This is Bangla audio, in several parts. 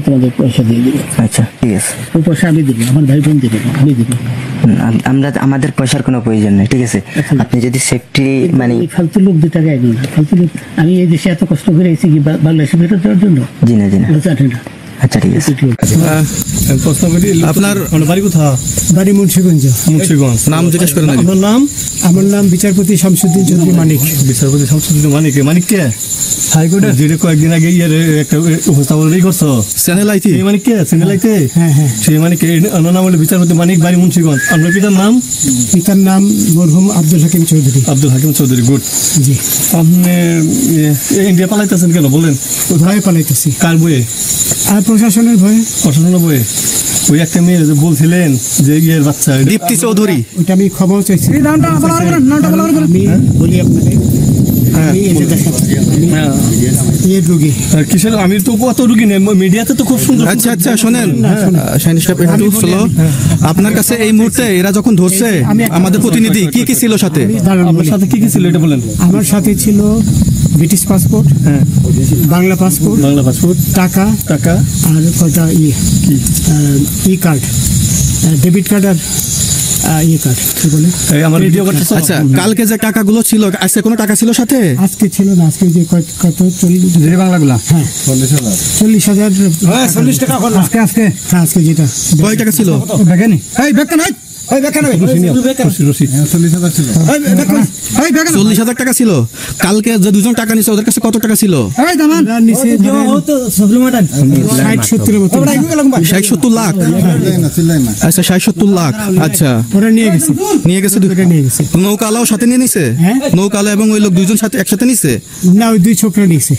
তোমাদের পয়সা দিয়ে দিবে। আচ্ছা ঠিক আছে, ওই পয়সা আমি দিব, আমার ভাই বোন দেবে না, আমি দিব। আমরা আমাদের পয়সার কোনো প্রয়োজন নেই, ঠিক আছে? আপনি যদি সেফটি মানে ফালতু লোক 2 টাকা একদম না, ফালতু লোক। আমি এই দেশে এত কষ্ট করে এসেছি কি বাংলাদেশে ফেরত দেওয়ার জন্য? জি না জানি না। আচ্ছা ঠিক আছে। প্রশ্ন করি, আপনার বাড়ি কোথায়? বাড়ি মুন্সিগঞ্জ। মুন্সিগঞ্জ। নাম জিজ্ঞেস করেন। আপনার নাম? আমার নাম বিচারপতি শামসুদ্দিন চৌধুরী মানিক। বিচারপতি শামসুদ্দিন মানিক। মানিক কে? হাইকোর্টের যে কয়েকদিন আগে একটা উপস্থাপন করছো চ্যানেল আইতে, সেই মানিক কে? চ্যানেল আইতে? হ্যাঁ হ্যাঁ, সেই মানিক নাম হলো বিচারপতি মানিক, বাড়ি মুন্সিগঞ্জ। আপনার পিতার নাম? পিতার নাম মরহুম আব্দুল হাকিম চৌধুরী। আব্দুল হাকিম চৌধুরী। গুড। জি। আপনি ইন্ডিয়া পালাইতেছেন কেন বলেন? ভয়ে পালাইতেছি। কার বইয়ে? আর প্রশাসনের ভয়ে। প্রশাসনের বইয়ে? ওই একটা মেয়ে বলছিলেন যে ইয়ের বাচ্চা দীপ্তি চৌধুরী, ওইটা আমি খবর চাইছি। আমি বলি আপনাকে, কিসের? আমি তো কত রুগী নেই মিডিয়াতে তো খুব সুন্দর। আচ্ছা আচ্ছা শোনেন শাহিন সাহেব, একটু স্লো। আপনার কাছে এই মুহূর্তে এরা যখন ধরছে আমাদের প্রতিনিধি কি কি ছিল সাথে? আপনার সাথে কি কি ছিল এটা বলেন। আমার সাথে ছিল ব্রিটিশ পাসপোর্ট, হ্যাঁ, বাংলা পাসপোর্ট, টাকা আর কয়টা ই কার্ড, ডেবিট কার্ড আর কার্ড। কি বলে আমার ভিডিও করতে? আচ্ছা, কালকে যে টাকাগুলো ছিল, আজকে কোনো টাকা ছিল সাথে? আজকে ছিল না, আজকে যে কত 40 বাংলাগুলা, হ্যাঁ 40,000 টাকা আজকে যেটা। কয় টাকা ছিল? ব্যাগেনি এই ব্যাগটা নাই, ওই ব্যাগটা নাই, 40,000 টাকা ছিল। কালকে যে দুজন টাকা নিছে ওদের কাছে কত টাকা ছিল? 60-70 লাখ। আচ্ছা 60-70 লাখ। আচ্ছা ওরা নিয়ে গেছে নৌকালাও সাথে নিয়ে নিছে? নৌকালা এবং ওই লোক দুইজন সাথে একসাথে নিছে না? ওই 2 ছোকরা নিছে।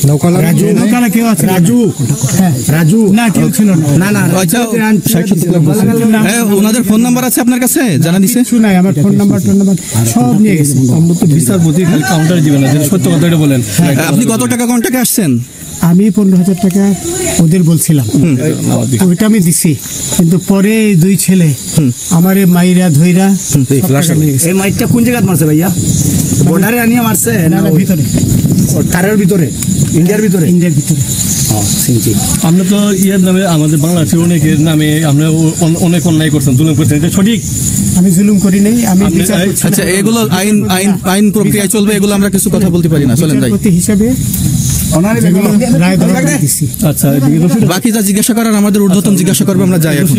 নৌকালা কেউ আছে? রাজু না, কেউ ছিল না। আচ্ছা 60-70 লাখ বলছেন। হ্যাঁ, ওনাদের ফোন নাম্বার আছে আপনার কাছে? জানা দিছে? কিছু নাই, আমার ফোন নাম্বার সব নিয়ে গেছে। আমরা তো বিচারপতি খালি কাউন্টারে দিবেন না, সত্য কথাটা বলেন। আপনি কত টাকা কন্টাক্টে আসছেন? আমি 15,000 টাকা ওদের বলছিলাম, ওইটা আমি দিছি। কিন্তু পরে 2 ছেলে আমার মাইরা ধইরা। এই মাইকটা কোন জায়গায় মারছে ভাইয়া? বর্ডারে আনিয়ে মারছে না ভিতরে? কারের ভিতরে, ইন্ডিয়ার ভিতরে? ইন্ডিয়ার ভিতরে। আমরা তো ইয়ের নামে, আমাদের বাংলাদেশের অনেকের নামে আমরা অনেক অন্যায় করছেন, জুলুম করছেন, এটা সঠিক? আমি জুলুম করি নাই, আমি আচ্ছা এগুলো আইন প্রক্রিয়ায় চলবে, এগুলো আমরা কিছু কথা বলতে পারি না। চলেন যাই। বিচারপতি হিসাবে রায় দিছি। আচ্ছা, বাকি যা জিজ্ঞাসা করার আমাদের ঊর্ধ্বতন জিজ্ঞাসা করবে, আমরা যাই এখন।